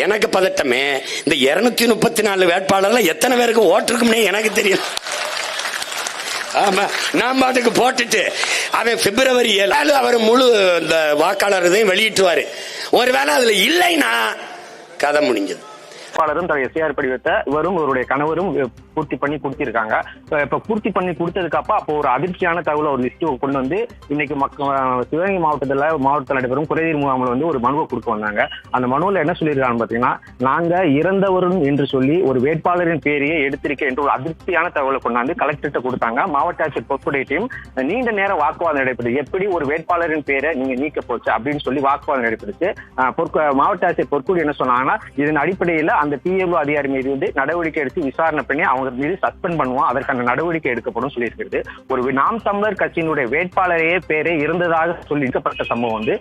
எனக்கு பதட்டமே இந்த 234 வேட்பாளர்ல எத்தனை பேருக்கு ஓட்டிருக்கும்னே எனக்கு தெரியும். ஆமா, நான் பாட்டுக்கு போட்டுட்டு அவன் பிப்ரவரி 7 அவர் முழு இந்த வாக்காளர் இதையும் வெளியிட்டுவாரு. ஒருவேளை அதுல இல்லைன்னா கதை முடிஞ்சது. எஸ்ஐஆர் படிவத்தை இவரும் இவருடைய கணவரும் பூர்த்தி பண்ணி கொடுத்திருக்காங்க. இப்ப பூர்த்தி பண்ணி கொடுத்ததுக்கு அப்போ ஒரு அதிர்ச்சியான தகவலை ஒரு லிஸ்ட் கொண்டு வந்து இன்னைக்கு சிவகங்கை மாவட்டத்தில் நடைபெறும் குறைதீர் முகாமில் வந்து ஒரு மனுவை கொடுக்க வந்தாங்க. அந்த மனுவில் என்ன சொல்லியிருக்காங்க பாத்தீங்கன்னா, நாங்க இறந்தவரும் என்று சொல்லி ஒரு வேட்பாளரின் பேரையே எடுத்திருக்க என்று ஒரு அதிர்ச்சியான தகவலை கொண்டாந்து கலெக்டர்கிட்ட கொடுத்தாங்க. மாவட்ட ஆட்சியர் பொற்கொடையும் நீண்ட நேரம் வாக்குவாதம் நடைபெற்றது. எப்படி ஒரு வேட்பாளரின் பேரை நீங்க நீக்க போச்சு அப்படின்னு சொல்லி வாக்குவாதம் நடைபெற்றுச்சு. மாவட்ட ஆட்சியர் பொற்கொடி என்ன சொன்னாங்கன்னா, இதன் அடிப்படையில் அந்த பிஎல்ஓ அதிகாரி மீது வந்து நடவடிக்கை எடுத்து விசாரணை பண்ணி அவங்க மீது சஸ்பெண்ட் பண்ணுவோம், அதற்கான நடவடிக்கை எடுக்கப்படும் சொல்லியிருக்கிறது. ஒரு நாம் தமிழர் கட்சியினுடைய வேட்பாளரையே பேரே இருந்ததாக சொல்லிக்கப்பட்ட சம்பவம் வந்து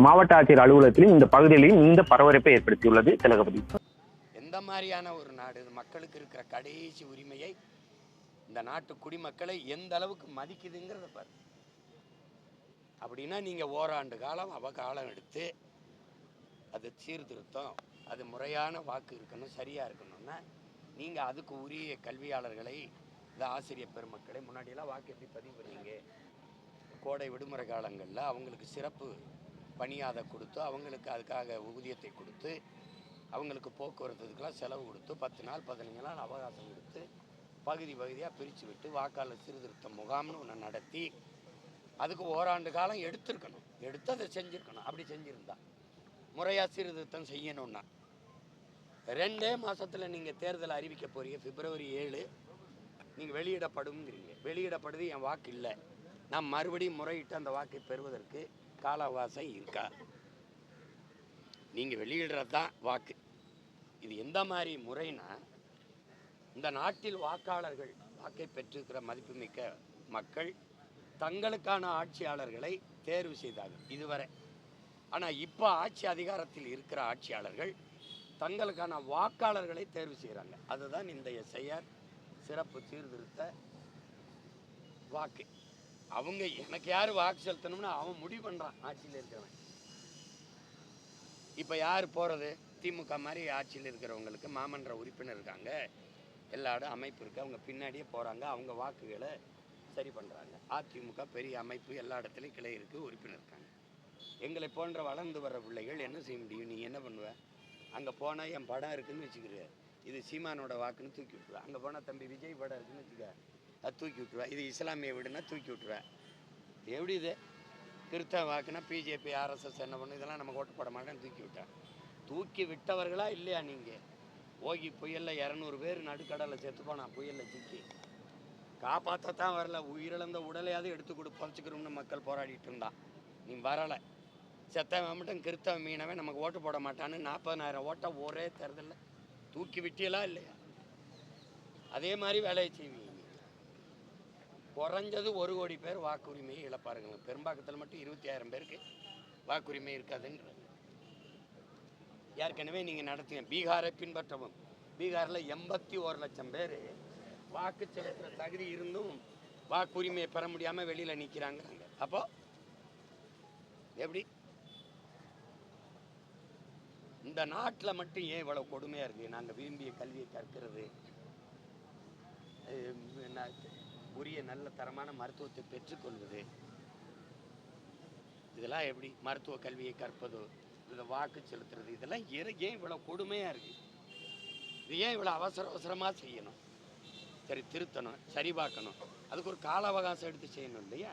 மாவட்ட ஆட்சியர் அலுவலகத்திலும் இந்த பகுதியிலையும் இந்த பரபரப்பை ஏற்படுத்தியுள்ளது. திலகபதி, எந்த மாதிரியான ஒரு நாடு? மக்களுக்கு இருக்கிற கடைசி உரிமையை இந்த நாட்டு குடிமக்களை எந்த அளவுக்கு மதிக்குதுங்கிறத பாரு. அப்படின்னா நீங்க ஓராண்டு காலம் அவகாலம் எடுத்து அது சீர்திருத்தம், அது முறையான வாக்கு இருக்கணும், சரியா இருக்கணும்னா நீங்க அதுக்கு உரிய கல்வியாளர்களை, இந்த ஆசிரியர் பெருமக்களை முன்னாடியெல்லாம் வாக்கு எப்படி பதிவு பண்ணீங்க? கோடை விடுமுறை காலங்களில் அவங்களுக்கு சிறப்பு பணியாதை கொடுத்து, அவங்களுக்கு அதுக்காக ஊதியத்தை கொடுத்து, அவங்களுக்கு போக்குவரத்துக்கெல்லாம் செலவு கொடுத்து 10 நாள் 15 நாள் அவகாசம் கொடுத்து பகுதி பகுதியாக பிரித்து விட்டு வாக்காளர் சீர்திருத்த முகாம்னு ஒன்று நடத்தி அதுக்கு ஓராண்டு காலம் எடுத்திருக்கணும். எடுத்து அதை செஞ்சுருக்கணும். அப்படி செஞ்சுருந்தா முறையாக சீர்திருத்தம் செய்யணும்னா 2 மாதத்தில் நீங்கள் தேர்தலை அறிவிக்க போறீங்க. பிப்ரவரி 7 நீங்கள் வெளியிடப்படுங்கிறீங்க. வெளியிடப்படுது, என் வாக்கு இல்லை, நான் மறுபடியும் முறையிட்டு அந்த வாக்கை பெறுவதற்கு கால அவகாசம் இருக்கா? நீங்கள் வெளியிடுறது தான் வாக்கு. இது எந்த மாதிரி முறைனா, இந்த நாட்டில் வாக்காளர்கள் வாக்கை பெற்றிருக்கிற மதிப்புமிக்க மக்கள் தங்களுக்கான ஆட்சியாளர்களை தேர்வு செய்தார்கள் இதுவரை. ஆனால் இப்போ ஆட்சி அதிகாரத்தில் இருக்கிற ஆட்சியாளர்கள் தங்களுக்கான வாக்காளர்களை தேர்வு செய்கிறாங்க. அதுதான் இந்த எஸ்ஐஆர் சிறப்பு சீர்திருத்த வாக்கு. அவங்க எனக்கு யார் வாக்கு செலுத்தணும்னு அவன் முடிவு பண்ணுறான், ஆட்சியில் இருக்கிறவன். இப்போ யார் போகிறது? திமுக மாதிரி ஆட்சியில் இருக்கிறவங்களுக்கு மாமன்ற உறுப்பினர் இருக்காங்க, எல்லா இடம் அமைப்பு இருக்குது, அவங்க பின்னாடியே போகிறாங்க, அவங்க வாக்குகளை சரி பண்ணுறாங்க. அதிமுக பெரிய அமைப்பு, எல்லா இடத்துலையும் கிளை இருக்குது, உறுப்பினர் இருக்காங்க. எங்களை போன்ற வளர்ந்து வர்ற பிள்ளைகள் என்ன செய்ய முடியும்? நீ என்ன பண்ணுவ? அங்கே போனால் என் படம் இருக்குதுன்னு வச்சுக்கிற, இது சீமானோட வாக்குன்னு தூக்கி விட்டுருவேன். அங்கே போனால் தம்பி விஜய் படம் இருக்குதுன்னு வச்சுக்க, அது தூக்கி விட்டுருவேன். இது இஸ்லாமிய வீடுன்னா தூக்கி விட்டுருவேன். எப்படி இது கிறிஸ்தவ வாக்குன்னா பிஜேபி ஆர்எஸ்எஸ் என்ன பண்ணு, இதெல்லாம் நம்ம ஓட்டு போட மாட்டேன்னு தூக்கி விட்டேன். தூக்கி விட்டவர்களா இல்லையா? நீங்கள் ஓகி புயலில் 200 பேர் நடுக்கடலை செத்து போனா, புயலில் சிக்கி காப்பாற்றத்தான் வரல, உயிரிழந்த உடலையாவது எடுத்து கொடு பறிச்சுக்கிறோம்னு மக்கள் போராடிட்டு இருந்தான். நீ வரலை, செத்தவன் மட்டும் கிறிஸ்தவ மீனவன் நமக்கு ஓட்டு போட மாட்டான்னு 40,000 ஓட்டை ஒரே தேர்தலில் தூக்கி விட்டியலா இல்லையா? அதே மாதிரி வேலையை செய்வீங்க. குறைஞ்சது 1 கோடி பேர் வாக்குரிமையை இழப்பாருங்க. பெரும்பாக்கத்தில் மட்டும் 20,000 பேருக்கு வாக்குரிமை இருக்காதுன்ற ஏற்கனவே நீங்கள் நடத்துங்க. பீகாரை பின்பற்றவும். பீகாரில் 81 லட்சம் பேர் வாக்கு செலுத்துகிற தகுதி இருந்தும் வாக்குரிமையை பெற முடியாமல் வெளியில் நிற்கிறாங்க. அப்போ எப்படி? இந்த நாட்டில் மட்டும் ஏன் இவ்வளோ கொடுமையாக இருக்குது? நாங்கள் விரும்பிய கல்வியை கற்கிறது, உரிய நல்ல தரமான மருத்துவத்தை பெற்றுக்கொள்வது, இதெல்லாம் எப்படி? மருத்துவ கல்வியை கற்பதோ, இதை வாக்கு செலுத்துறது, இதெல்லாம் ஏன் இவ்வளோ கொடுமையாக இருக்குது? இது ஏன் இவ்வளோ அவசரமாக செய்யணும்? சரி, திருத்தணும், சரி பார்க்கணும், அதுக்கு ஒரு கால அவகாசம் எடுத்து செய்யணும் இல்லையா?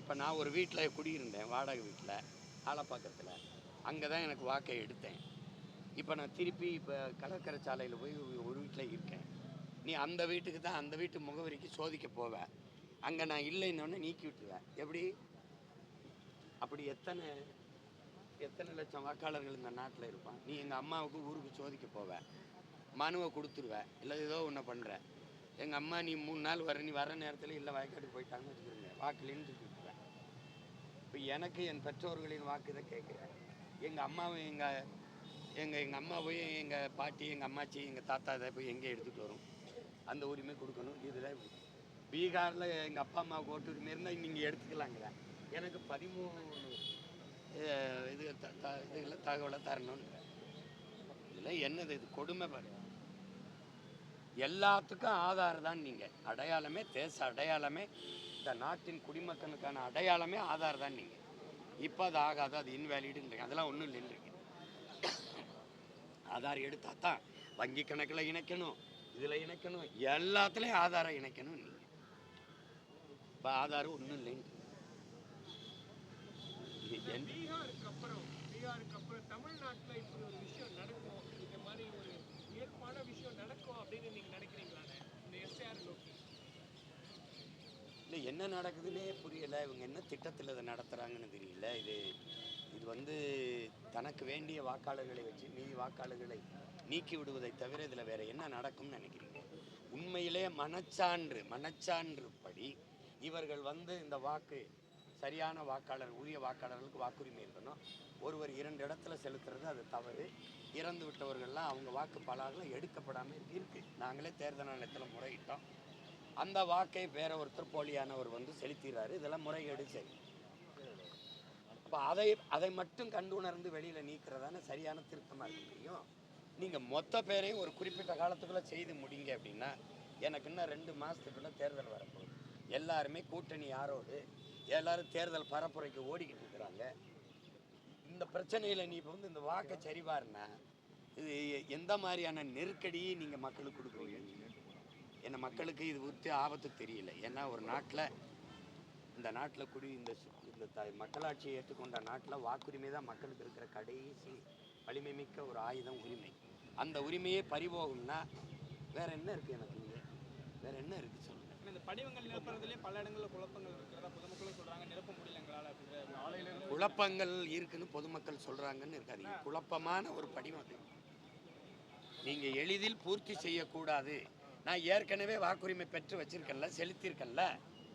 இப்போ நான் ஒரு வீட்டில் குடியிருந்தேன், வாடகை வீட்டில் ஆலப்பாக்கத்தில். அங்கே தான் எனக்கு வாக்கை எடுத்தேன். இப்போ நான் திருப்பி இப்போ கடற்கரை சாலையில் போய் ஒரு வீட்டில் இருக்கேன். நீ அந்த வீட்டுக்கு தான், அந்த வீட்டு முகவரிக்கு சோதிக்க போவேன். அங்கே நான் இல்லைன்னொன்னே நீக்கி விட்டுருவேன். எப்படி? அப்படி எத்தனை லட்சம் வாக்காளர்கள் இந்த நாட்டில் இருப்பான். நீ எங்கள் அம்மாவுக்கு ஊருக்கு சோதிக்க போவேன், மனுவை கொடுத்துருவேன், இல்லை ஏதோ ஒன்று பண்ணுறேன். எங்கள் அம்மா நீ 3 நாள் வர, நீ வர நேரத்தில் இல்லை வயக்காட்டுக்கு போயிட்டாங்கன்னு வச்சுக்கிறேங்க, வாக்குலேன்னு தூக்கி விட்டுருவேன். இப்போ எனக்கு என் பெற்றோர்களின் வாக்கு இதை கேட்குறேன். எங்கள் அம்மாவும் எங்கள் அம்மாவையும் எங்கள் பாட்டி, எங்கள் அம்மாச்சி, எங்கள் தாத்தா இதை போய் எங்கே எடுத்துகிட்டு வரும்? அந்த உரிமை கொடுக்கணும். இதில் பீகாரில் எங்கள் அப்பா அம்மாவுக்கு ஓட்டு உரிமை இருந்தால் நீங்கள் எடுத்துக்கலாங்கிறேன். எனக்கு 13 இது இதில் தகவலை தரணுன்ற இதில் என்னது இது கொடுமை பாரு. எல்லாத்துக்கும் ஆதார் தான். நீங்கள் அடையாளமே, தேச அடையாளமே, இந்த நாட்டின் குடிமக்களுக்கான அடையாளமே ஆதார் தான். நீங்கள் இப்போ அது ஆகாது, அது இன்வேலிடுன்றீங்க. அதெல்லாம் ஒன்றும் இல்லைன்றீங்க. ஆதார் எடுத்தா தான் வங்கி கணக்கில் இணைக்கணும், இதில் இணைக்கணும், எல்லாத்துலேயும் ஆதாரம் இணைக்கணும். நீங்கள் இப்போ ஆதாரம் ஒன்றும் இல்லைன்னு பீகாருக்கு அப்புறம் தமிழ்நாட்டில் இப்படி ஒரு விஷயம் நடக்கும், இந்த மாதிரி ஒரு இயல்பான விஷயம் நடக்கும் அப்படின்னு நீங்கள் நினைக்கிறீங்களாண்ணே? இந்த எஸ்ஆர் நோக்கி இல்லை என்ன நடக்குதுன்னே புரியலை. இவங்க என்ன திட்டத்தில் இதை நடத்துகிறாங்கன்னு தெரியல. இது வந்து தனக்கு வேண்டிய வாக்காளர்களை வச்சு மீதி வாக்காளர்களை நீக்கி விடுவதை தவிர இதில் வேறு என்ன நடக்கும்னு நினைக்கிறீங்க? உண்மையிலே மனச்சான்று படி இவர்கள் வந்து இந்த வாக்கு சரியான வாக்காளர், உரிய வாக்காளர்களுக்கு வாக்குரிமை இருக்கணும். ஒருவர் 2 இடத்துல செலுத்துறது அது தவறு. இறந்து விட்டவர்கள்லாம் அவங்க வாக்கு பலகெல்லாம் எடுக்கப்படாமல் இருக்கு. நாங்களே தேர்தல் ஆணையத்தில் முறையிட்டோம். அந்த வாக்கை வேற ஒருத்தர் போலியானவர் வந்து செலுத்திடுறாரு. இதெல்லாம் முறைகேடு. சரி, அப்போ அதை மட்டும் கண்டுணர்ந்து வெளியில் நீக்கிறதான சரியான திருத்தமாக இருக்க முடியும். நீங்கள் மொத்த பேரையும் ஒரு குறிப்பிட்ட காலத்துக்குள்ளே செய்து முடிங்க அப்படின்னா, எனக்கு இன்னும் 2 மாதத்துக்குள்ளே தேர்தல் வரப்போகுது. எல்லாருமே கூட்டணி யாரோடு, எல்லாரும் தேர்தல் பரப்புரைக்கு ஓடிக்கிட்டு இருக்கிறாங்க. இந்த பிரச்சனையில் நீ இப்போ வந்து இந்த வாக்கை சரிபாருன்னா இது எந்த மாதிரியான நெருக்கடியை நீங்கள் மக்களுக்கு கொடுக்குறீங்க? ஏன்னா மக்களுக்கு இது குறித்து ஆபத்து தெரியல. ஏன்னா ஒரு நாட்டில், இந்த நாட்டில் இந்த மக்களாட்சியை ஏற்றுக்கொண்ட நாட்டில் வாக்குரிமை தான் மக்களுக்கு இருக்கிற கடைசி வலிமை மிக்க ஒரு ஆயுதம், உரிமை. அந்த உரிமையே பறிபோகும்னா வேற என்ன இருக்குது? எனக்கு இங்கே வேற என்ன இருக்குது சொல்லுங்கள். இந்த படிவங்கள் நிரப்புறதுலேயே பல இடங்களில் குழப்பங்கள் இருக்கிறதா பொதுமக்களும் சொல்கிறாங்க. நிரப்ப முடியல எங்களால். குழப்பங்கள் இருக்குன்னு பொதுமக்கள் சொல்கிறாங்கன்னு இருக்காது. குழப்பமான ஒரு படிவம் அது. நீங்கள் எளிதில் பூர்த்தி செய்யக்கூடாது. நான் ஏற்கனவே வாக்குரிமை பெற்று வச்சிருக்கேன்ல, செலுத்தியிருக்கேன்ல,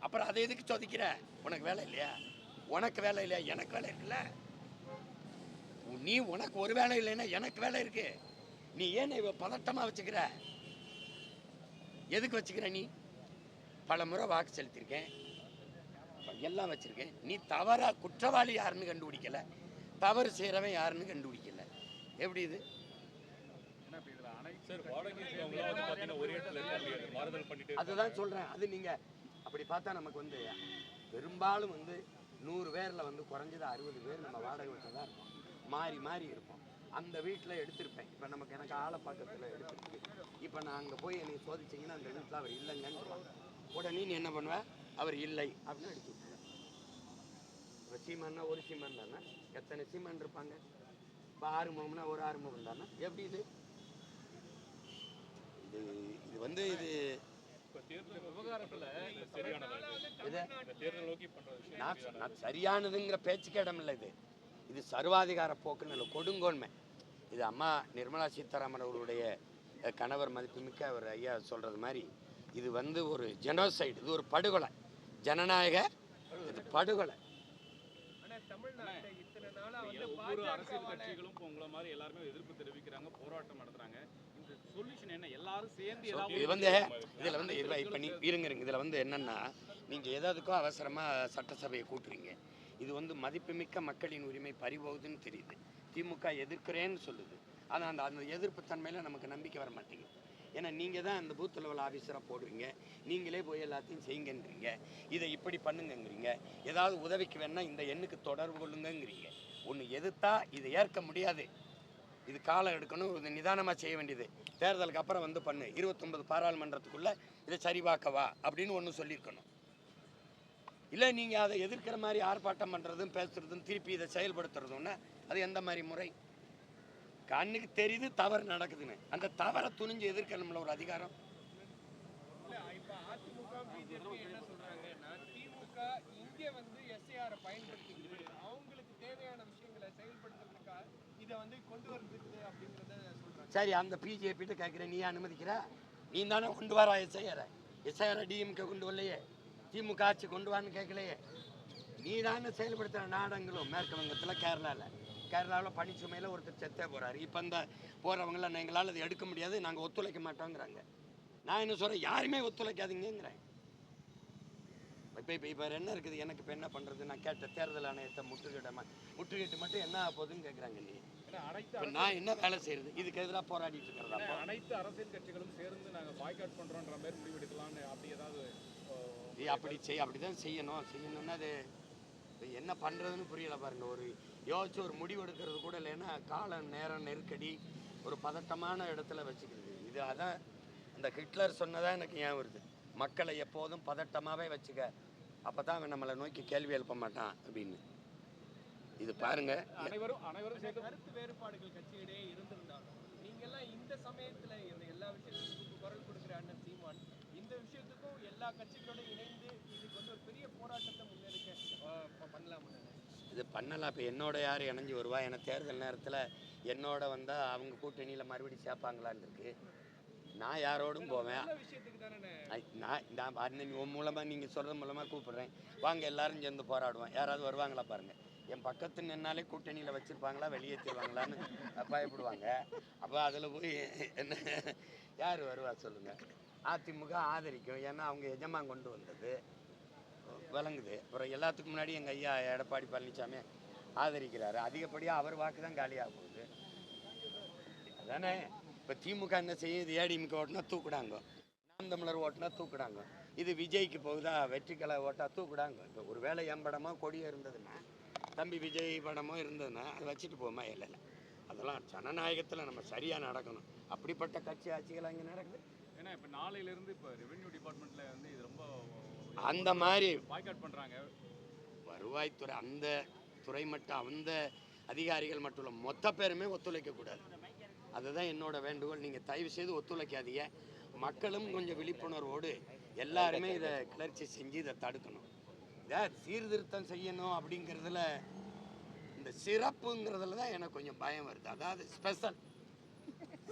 அப்புறம் அதை எதுக்கு சொதிக்கிற? உனக்கு வேலை இல்லையா? உனக்கு வேலை இல்லையா? எனக்கு வேலை இருக்குல்ல. உனக்கு ஒரு வேலை இல்லைன்னா எனக்கு வேலை இருக்கு. நீ ஏன் இவ பதட்டமாக வச்சுக்கிற? எதுக்கு வச்சுக்கிற? நீ பல முறை வாக்கு செலுத்தியிருக்கேன், எல்லாம் வச்சிருக்கேன். நீ தவறா குற்றவாளி யாருன்னு கண்டுபிடிக்கல, தவறு செய்கிறவன் யாருன்னு கண்டுபிடிக்கல. எப்படி இது? அதுதான் சொல்கிறேன். அது நீங்கள் அப்படி பார்த்தா நமக்கு வந்து பெரும்பாலும் வந்து 100 பேரில் வந்து குறைஞ்சது 60 பேர் நம்ம வாடகை வீட்டில் தான் இருப்போம். மாறி மாறி இருப்போம். அந்த வீட்டில் எடுத்திருப்பேன். இப்போ எனக்கு ஆலப்பாக்கத்தில் எடுத்துருக்கு. இப்போ நான் அங்கே போய் என்னை சோதிச்சிங்கன்னா அந்த வீட்டில் அவர் இல்லைங்கன்னு உடனே நீ என்ன பண்ணுவேன்? அவர் இல்லை அப்படின்னு அடிச்சு விட்டுருவேன். இப்போ சீமான்னா ஒரு சீமான் தானே, எத்தனை சீமான் இருப்பாங்க? இப்போ ஆறுமுகம்னா ஒரு ஆறுமுகம் தானே. எப்படி இது இது வந்து இது நான் சரியானதுங்கிற பேச்சுக்கு இடம் இல்லை. இது சர்வாதிகார போக்குன்னு இல்லை, கொடுங்கோன்மை. இது அம்மா நிர்மலா சீதாராமன் அவர்களுடைய கணவர் மதிப்புமிக்க அவர் ஐயா சொல்கிறது மாதிரி இது வந்து ஒரு ஜெனோசைடு. இது ஒரு படுகொலை, ஜனநாயக படுகொலை. ஒவ்வொரு அரசியல் கட்சிகளும் உங்களை மாதிரி எல்லாருமே எதிர்ப்பு தெரிவிக்கிறாங்க, போராட்டம் நடத்துறாங்க. இந்த சொல்யூஷன் என்ன? எல்லாரும் சேர்ந்து இது வந்து இதில் வந்து இப்போ இருங்க இதில் வந்து என்னென்னா, நீங்கள் எதாவதுக்கும் அவசரமாக சட்டசபையை கூட்டுறீங்க. இது வந்து மதிப்புமிக்க மக்களின் உரிமை பறிபோகுதுன்னு தெரியுது. திமுக எதிர்க்கிறேன்னு சொல்லுது. ஆனால் அந்த எதிர்ப்பு தன்மையில் நமக்கு நம்பிக்கை வர மாட்டேங்குது. ஏன்னா நீங்கள் தான் அந்த பூத் லெவல் ஆஃபீஸராக போடுறீங்க, நீங்களே போய் எல்லாத்தையும் செய்யுங்கன்றீங்க, இதை இப்படி பண்ணுங்கங்கிறீங்க, ஏதாவது உதவிக்கு வேணால் இந்த எண்ணுக்கு தொடர்பு கொள்ளுங்கங்கிறீங்க. ஒன்று எதிர்த்தா இதை ஏற்க முடியாது, இது காலம் எடுக்கணும், இது நிதானமாக செய்ய வேண்டியது, தேர்தலுக்கு அப்புறம் வந்து பண்ணு, 29 பாராளுமன்றத்துக்குள்ளே இதை சரிபார்க்கவா அப்படின்னு ஒன்று சொல்லியிருக்கணும். இல்லை நீங்கள் அதை எதிர்க்கிற மாதிரி ஆர்ப்பாட்டம் பண்ணுறதும் பேசுகிறதும் திருப்பி இதை செயல்படுத்துறதுன்னா அது எந்த மாதிரி முறை? கண்ணுக்கு தெரியுது தவறு நடக்குதுன்னு, அந்த தவறை துணிஞ்சு எதிர்க்கணும்ல ஒரு அதிகாரம். அதிமுக பிஜேபி என்ன சொல்றாங்கன்னா, திமுக இங்கே வந்து எஸ்ஐஆரை பயன்படுத்தி அவங்களுக்கு தேவையான விஷயங்களை செயல்படுத்துறதுக்காக இதை வந்து கொண்டு வரதுக்கு அப்படிங்கிறத சொல்றாங்க. சரி, அந்த பிஜேபிட்ட கேட்குற, நீ அனுமதிக்கிற? நீ தானே கொண்டு வர எஸ்ஐஆரை டிஎம்கே கொண்டு வரலையே, திமுக ஆட்சி கொண்டு வான்னு கேட்கலையே. நீ தானே செயல்படுத்துகிற நாடங்களும். மேற்கு வங்கத்தில், கேரளாவில் பனிச்சுமையில் ஒருத்தர் செத்தே போகிறாரு. இப்போ இந்த போகிறவங்களாம் எங்களால் அதை எடுக்க முடியாது, நாங்கள் ஒத்துழைக்க மாட்டோங்கிறாங்க. நான் என்ன சொல்கிறேன், யாருமே ஒத்துழைக்காதீங்கிறேன். இப்போ என்ன இருக்குது, எனக்கு இப்போ என்ன பண்ணுறது, நான் கேட்ட தேர்தல் ஆணையத்தை முற்றுகிட்டு மட்டும் என்ன ஆக போகுதுன்னு கேட்குறாங்க. நீ இப்போ நான் என்ன வேலை செய்யறது, இதுக்கு எதிராக போராடிட்டு இருக்கிறதா? அனைத்து அரசியல் கட்சிகளும் சேர்ந்து நாங்கள் பாய்காட் பண்ணுறோன்ற மாதிரி முடிவெடுக்கலாம்னு அப்படி ஏதாவது அப்படிதான் செய்யணும்னா அது என்ன பண்ணுறதுன்னு புரியலை பாருங்க. ஒரு யோசிச்சு ஒரு முடிவு எடுக்கிறது கூட இல்லைன்னா கால நேரம் நெருக்கடி ஒரு பதட்டமான இடத்துல வச்சுக்கிறது. இது அதான் அந்த ஹிட்லர் சொன்னதான் எனக்கு ஏன் வருது, மக்களை எப்போதும் பதட்டமாகவே வச்சுக்க, அப்போ தான் அவன் நம்மளை நோக்கி கேள்வி எழுப்ப மாட்டான் அப்படின்னு. இது பாருங்க, அனைவரும் கருத்து வேறுபாடுகள் கட்சியிடையே இருந்திருந்தாலும் நீங்கெல்லாம் இந்த சமயத்தில் இந்த எல்லா விஷயத்துக்கும் குரல் கொடுக்குற அண்ணன் சீமான் இந்த விஷயத்துக்கும் எல்லா கட்சிகளோட இணைந்து இதுக்கு வந்து ஒரு பெரிய போராட்டத்தை முன்னெடுக்க பண்ணலாம்னு இது பண்ணலாம். இப்போ என்னோட யார் இணைஞ்சு வருவா, ஏன்னா தேர்தல் நேரத்தில் என்னோட வந்தால் அவங்க கூட்டணியில் மறுபடியும் சேர்ப்பாங்களான்னு இருக்கு. நான் யாரோடும் போவேன். நான் அண்ணன் மூலமாக நீங்கள் சொல்கிறது மூலமாக கூப்பிட்றேன், வாங்க எல்லாரும் சேர்ந்து போராடுவோம். யாராவது வருவாங்களா பாருங்கள். என் பக்கத்து நின்னாலே கூட்டணியில் வச்சுருப்பாங்களா வெளியேற்றிடுவாங்களான்னு பயப்படுவாங்க. அப்போ அதில் போய் என்ன யார் வருவா சொல்லுங்கள். அதிமுக ஆதரிக்கும், ஏன்னா அவங்க எஜமான் கொண்டு வந்தது விளங்குது. அப்புறம் எல்லாத்துக்கும் முன்னாடி எங்கள் ஐயா எடப்பாடி பழனிசாமி ஆதரிக்கிறாரு. அதிகப்படியாக அவர் வாக்கு தான் காலியாக போகுது அதானே. இப்போ திமுக என்ன செய்யும், இது ஏடிஎம்கே ஓட்டுனா தூக்குடாங்க, நாம் தமிழர் ஓட்டுனா தூக்குடாங்க. இது விஜய்க்கு போகுதா, வெற்றிக்கலை ஓட்டா தூக்குடாங்க. இப்போ ஒரு வேளை என் படமோ கொடியோ இருந்ததுன்னா, தம்பி விஜய் படமோ இருந்ததுன்னா அதை வச்சுட்டு போமா. இல்லை அதெல்லாம் ஜனநாயகத்தில் நம்ம சரியாக நடக்கணும். அப்படிப்பட்ட கட்சி ஆட்சிகள் அங்கே நடக்குது. ஏன்னா இப்போ நாளையிலேருந்து இப்போ ரெவென்யூ டிபார்ட்மெண்ட்டில் வந்து இது ரொம்ப அந்த மாதிரி பாய்காட் பண்ணுறாங்க. வருவாய்த்துறை அந்த துறை மட்டும் அந்த அதிகாரிகள் மட்டும் இல்லை, மொத்த பேருமே ஒத்துழைக்கக்கூடாது. அதுதான் என்னோட வேண்டுகோள். நீங்கள் தயவு செய்து ஒத்துழைக்காதீங்க. மக்களும் கொஞ்சம் விழிப்புணர்வோடு எல்லாருமே இதை கிளர்ச்சி செஞ்சு இதை தடுக்கணும். இதை சீர்திருத்தம் செய்யணும் அப்படிங்கிறதுல, இந்த சிறப்புங்கிறதுல தான் எனக்கு கொஞ்சம் பயம் வருது. அதாவது ஸ்பெஷல்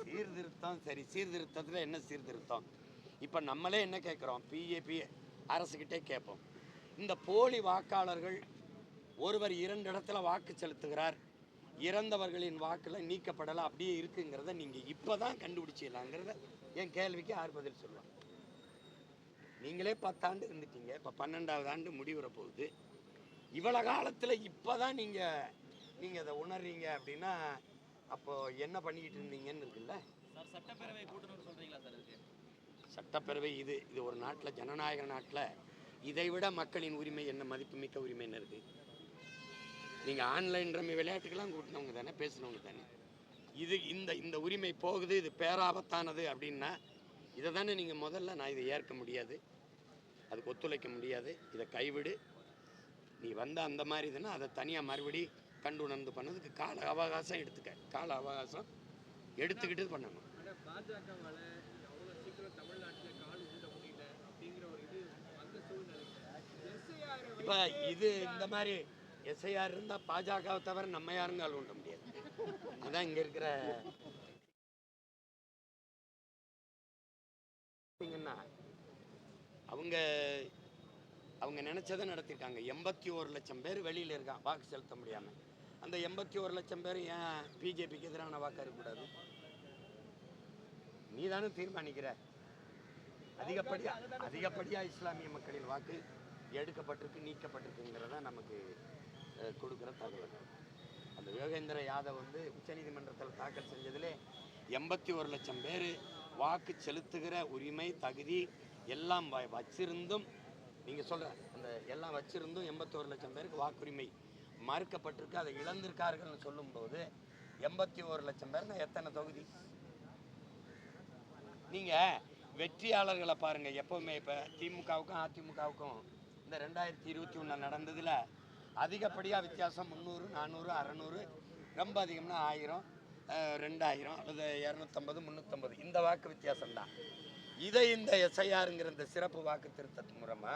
சீர்திருத்தம். சரி, சீர்திருத்தத்தில் என்ன சீர்திருத்தம்? இப்போ நம்மளே என்ன கேட்குறோம், பிஜேபி அரசுக்கிட்டே கேட்போம், இந்த போலி வாக்காளர்கள் ஒருவர் 2 இடத்துல வாக்கு செலுத்துகிறார், இறந்தவர்களின் வாக்கில் நீக்கப்படலை, அப்படியே இருக்குங்கிறத நீங்கள் இப்போ தான் கண்டுபிடிச்சிடலாங்கிறத என் கேள்விக்கு யார் பதில் சொல்லுவாங்க? நீங்களே 10 ஆண்டு இருந்துட்டீங்க, இப்போ 12வது ஆண்டு முடிவுற போகுது. இவ்வளோ காலத்தில் இப்போ தான் நீங்கள் அதை உணர்றீங்க அப்படின்னா அப்போது என்ன பண்ணிக்கிட்டு இருந்தீங்கன்னு இருக்குல்ல. சார் சட்டப்பேரவை கூட்டணும் சொல்கிறீங்களா சார்? இதுக்கு சட்டப்பேரவை இது ஒரு நாட்டில், ஜனநாயக நாட்டில் இதை விட மக்களின் உரிமை என்ன, மதிப்புமிக்க உரிமை என்ன இருக்குது? நீங்கள் ஆன்லைன் ரம்மி விளையாட்டுக்கெல்லாம் கூட்டினவங்க தானே, பேசினவங்க தானே. இது இந்த உரிமை போகுது, இது பேராபத்தானது அப்படின்னா இதை தானே நீங்கள் முதல்ல, நான் இதை ஏற்க முடியாது, அதுக்கு ஒத்துழைக்க முடியாது, இதை கைவிடு, நீ வந்த அந்த மாதிரி இதுன்னா அதை தனியாக மறுபடி கண்டு உணர்ந்து பண்ணதுக்கு கால அவகாசம் எடுத்துக்கிட்டு பண்ணணும். பாஜகவால அவ்வளோ சீக்கிரம் தமிழ்நாட்டில் கால் ஊண்ட முடியல அப்படிங்கிற ஒரு இது அந்த சூழ்நிலை. இப்போ இது இந்த மாதிரி எஸ்ஐஆர் இருந்தால் பாஜகவை தவிர நம்ம யாரும் கால் ஊண்ட முடியாது. அதான் இங்கே இருக்கிற அவங்க நினைச்சதை நடத்திருக்காங்க. 81 லட்சம் பேர் வெளியில் இருக்கான் வாக்கு செலுத்த முடியாமல். அந்த 81 லட்சம் பேர் ஏன் பிஜேபிக்கு எதிரான வாக்கு இருக்கக்கூடாது? நீ தானே தீர்மானிக்கிற. அதிகப்படியாக இஸ்லாமிய மக்களின் வாக்கு எடுக்கப்பட்டிருக்கு, நீக்கப்பட்டிருக்குங்கிறத நமக்கு கொடுக்குற தகவல். அந்த யோகேந்திர யாதவ் வந்து உச்சநீதிமன்றத்தில் தாக்கல் செஞ்சதிலே 81 லட்சம் பேர் வாக்கு செலுத்துகிற உரிமை தகுதி எல்லாம் வச்சிருந்தும், நீங்கள் சொல்கிற அந்த எல்லாம் வச்சிருந்தும் 81 லட்சம் பேருக்கு வாக்குரிமை மறுக்கப்பட்டிருக்கு, அதை இழந்திருக்கார்கள்னு சொல்லும்போது 81 லட்சம் பேர்னா எத்தனை தொகுதி? நீங்கள் வெற்றியாளர்களை பாருங்கள். எப்போவுமே இப்போ திமுகவுக்கும் அதிமுகவுக்கும் இந்த 2021 நடந்ததில் அதிகப்படியாக வித்தியாசம் 300, 400, 600, ரொம்ப அதிகம்னா 1000, 2000 அல்லது 250, 350 இந்த வாக்கு வித்தியாசம்தான். இதை இந்த எஸ்ஐஆருங்கிற இந்த சிறப்பு வாக்கு திருத்த மூலமா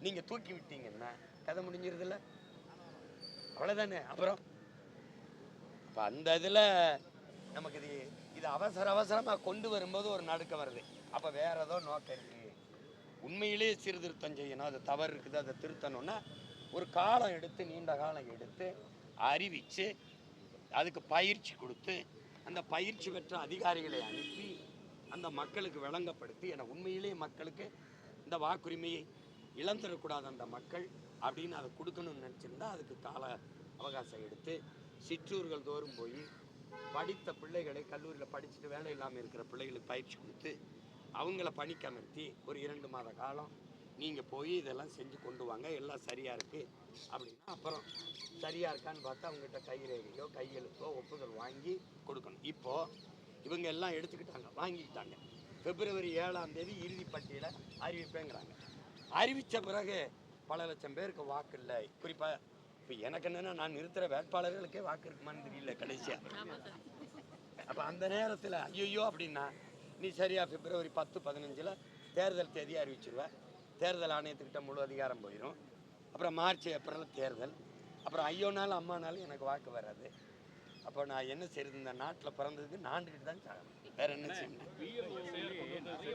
நீங்கள் தூக்கி விட்டீங்கன்னா கதை முடிஞ்சிருதுல்ல, அவ்வளோதானே. அப்புறம் அப்போ அந்த இதில் நமக்கு இது அவசரமாக கொண்டு வரும்போது ஒரு நடுக்க வருது. அப்போ வேற ஏதோ நோக்கம் இருக்குது. உண்மையிலேயே சீர்திருத்தம் செய்யணும், அது தவறு இருக்குது, அதை திருத்தணும்னா ஒரு காலம் எடுத்து, நீண்ட காலம் எடுத்து அறிவித்து அதுக்கு பயிற்சி கொடுத்து அந்த பயிற்சி பெற்ற அதிகாரிகளை அனுப்பி அந்த மக்களுக்கு விளங்கப்படுத்தி, என உண்மையிலேயே மக்களுக்கு இந்த வாக்குரிமையை இழந்துடக்கூடாது அந்த மக்கள் அப்படின்னு அதை கொடுக்கணும்னு நினச்சிருந்தா அதுக்கு கால அவகாசம் எடுத்து சிற்றூர்கள் தோறும் போய் படித்த பிள்ளைகளை கல்லூரியில் படிச்சுட்டு வேலை இல்லாமல் இருக்கிற பிள்ளைகளுக்கு பயிற்சி கொடுத்து அவங்கள பணிக்கமர்த்தி ஒரு 2 மாத காலம் நீங்கள் போய் இதெல்லாம் செஞ்சு கொண்டு வாங்க எல்லாம் சரியாக இருக்குது அப்படின்னா அப்புறம் சரியாக இருக்கான்னு பார்த்தா அவங்ககிட்ட கைரேகையோ கையெழுத்தோ ஒப்புதல் வாங்கி கொடுக்கணும். இப்போது இவங்க எல்லாம் எடுத்துக்கிட்டாங்க, வாங்கிக்கிட்டாங்க. பிப்ரவரி 7ஆம் தேதி இறுதி பட்டியலை அறிவிப்பேங்கிறாங்க. அறிவித்த பிறகு பல லட்சம் பேருக்கு வாக்கு இல்லை. குறிப்பாக இப்போ எனக்கு என்னென்னா, நான் நிறுத்துகிற வேட்பாளர்களுக்கே வாக்கு இருக்குமான்னு தெரியல கடைசியாக. அப்போ அந்த நேரத்தில் ஐயோ அப்படின்னா நீ சரியாக பிப்ரவரி 10, 15 தேர்தல் தேதியை அறிவிச்சிருவேன். தேர்தல் ஆணையத்துக்கிட்ட முழு அதிகாரம் போயிடும். அப்புறம் மார்ச், ஏப்ரலில் தேர்தல். அப்புறம் ஐயோனாலும் அம்மானாலும் எனக்கு வாக்கு வராது. அப்போ நான் என்ன செய்யுது? இந்த நாட்டில் பிறந்ததுக்கு நாண்டுக்கிட்டு தான் சாகணும், வேற என்ன செய்யணும்?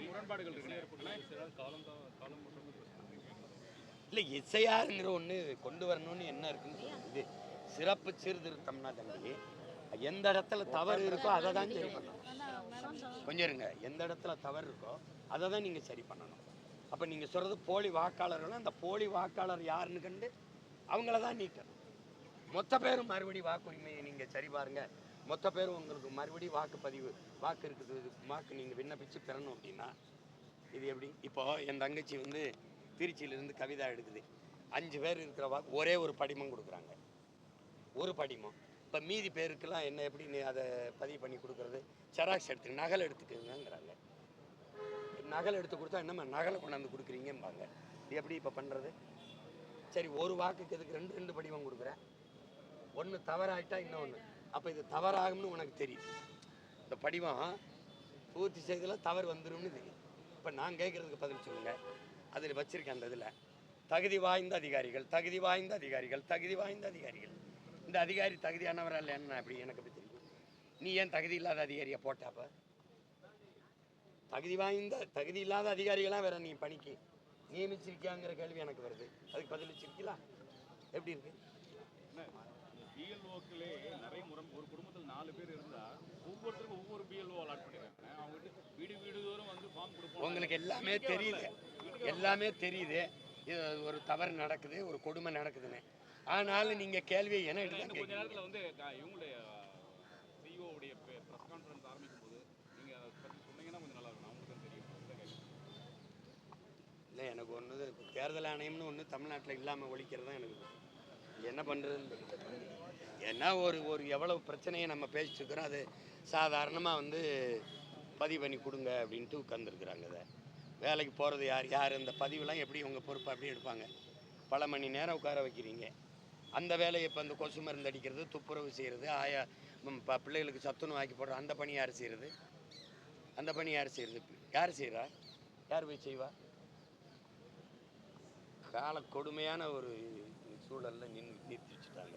முரண்பாடுகள் இருக்கு. இல்லை, எஸ்ஐஆருங்கிற ஒன்று கொண்டு வரணும்னு என்ன இருக்குன்னு சொல்லுது. இது சிறப்பு சீர்திருத்தம்னா தம்பி, எந்த இடத்துல தவறு இருக்கோ அதை தான் சரி பண்ணணும். கொஞ்சம் இருங்க, எந்த இடத்துல தவறு இருக்கோ அதை தான் நீங்கள் சரி பண்ணணும். அப்போ நீங்கள் சொல்கிறது போலி வாக்காளர்கள், அந்த போலி வாக்காளர் யாருன்னு கண்டு அவங்கள தான் நீக்கணும். மொத்த பேரும் மறுபடி வாக்குரிமையை நீங்கள் சரி பாருங்கள், மொத்த பேரும் உங்களுக்கு மறுபடி வாக்குப்பதிவு வாக்கு இருக்குது, வாக்கு நீங்கள் விண்ணப்பிச்சு பெறணும் அப்படின்னா இது எப்படி? இப்போது என் தங்கச்சி வந்து திருச்சியிலேருந்து கவிதா எடுக்குது, 5 பேர் இருக்கிற வாக்கு ஒரே ஒரு படிமம் கொடுக்குறாங்க, ஒரு படிமம். இப்போ மீதி பேருக்கெல்லாம் என்ன எப்படி நீ அதை பதிவு பண்ணி கொடுக்குறது? செராக்ஸ் எடுத்து நகல் எடுத்துக்குங்கிறாங்க. நகல் எடுத்து கொடுத்தா என்னம்மா நகலை கொண்டாந்து கொடுக்குறீங்கம்பாங்க. இது எப்படி இப்போ பண்ணுறது? சரி, ஒரு வாக்குக்கு எதுக்கு 2 படிவம் கொடுக்குறேன்? ஒன்று தவறாயிட்டா இன்னொன்று. அப்போ இது தவறாகும்னு உனக்கு தெரியுது. இந்த படிவம் பூர்த்தி செய்ததில் தவறு வந்துடும்னு தெரியும். இப்போ நான் கேட்குறதுக்கு பதில் சொல்லுங்கள். அதில் வச்சுருக்கேன், அந்த இதில் தகுதி வாய்ந்த அதிகாரிகள், தகுதி வாய்ந்த அதிகாரிகள், தகுதி வாய்ந்த அதிகாரிகள். இந்த அதிகாரி தகுதியானவரா இல்லைன்னு அப்படி எனக்கு எப்படி தெரியும்? நீ ஏன் தகுதி இல்லாத அதிகாரியை போட்டாப்ப? தகுதி இல்லாத அதிகாரிகளாம் வேற நீ பணிக்கு நியமிச்சிருக்கியாங்கிற கேள்வி எனக்கு வருது. அதுக்கு பதில் வச்சிருக்கலாம். எப்படி இருக்கு? பிஎல்ஓக்களே நிறைய ஒரு குடும்பத்தில் 4 பேர் இருந்தா ஒவ்வொருத்தருக்கும் ஒவ்வொரு பிஎல்ஓ அலாட் பண்ணிடுறாங்க. அவங்க வீடு தோறும் வந்து ஃபார்ம் கொடுப்போம். உங்களுக்கு எல்லாமே தெரியுது, எல்லாமே தெரியுது. இது ஒரு தவறு நடக்குது, ஒரு கொடுமை நடக்குதுன்னு. ஆனாலும் நீங்க கேள்வியை என்ன எடுத்து கொஞ்ச நேரத்தில் வந்து இவங்களுடைய சிஇஓ உடைய ப்ரெஸ் கான்ஃபரன்ஸ் ஆரம்பிக்கும் போது நீங்க அதை பற்றி சொன்னீங்கன்னா கொஞ்சம் நல்லா இருக்கும். அவங்களுக்கு தெரியும். இல்லை, எனக்கு ஒன்று தேர்தல் ஆணையம்னு ஒன்று தமிழ்நாட்டில் இல்லாமல் ஒழிக்கிறது தான் எனக்கு என்ன பண்ணுறதுன்னு தெரியல. ஏன்னா ஒரு எவ்வளவு பிரச்சனையை நம்ம பேசிச்சுக்கிறோம், அது சாதாரணமாக வந்து பதிவு பண்ணி கொடுங்க அப்படின்ட்டு உட்காந்துருக்குறாங்க. அதை வேலைக்கு போகிறது யார் இந்த பதிவுலாம் எப்படி உங்கள் பொறுப்பை அப்படியே எடுப்பாங்க? பல மணி நேரம் உட்கார வைக்கிறீங்க. அந்த வேலையை இப்போ இந்த கொசு மருந்து அடிக்கிறது, துப்புரவு செய்கிறது, பிள்ளைகளுக்கு சத்துணவு ஆக்கி போடுற அந்த பணி யார் செய்கிறது? அந்த பணி யார் செய்கிறது? யார் செய்கிறா? யார் போய் செய்வா? கால கொடுமையான ஒரு சூழலில் நிறுத்தி வச்சுட்டாங்க.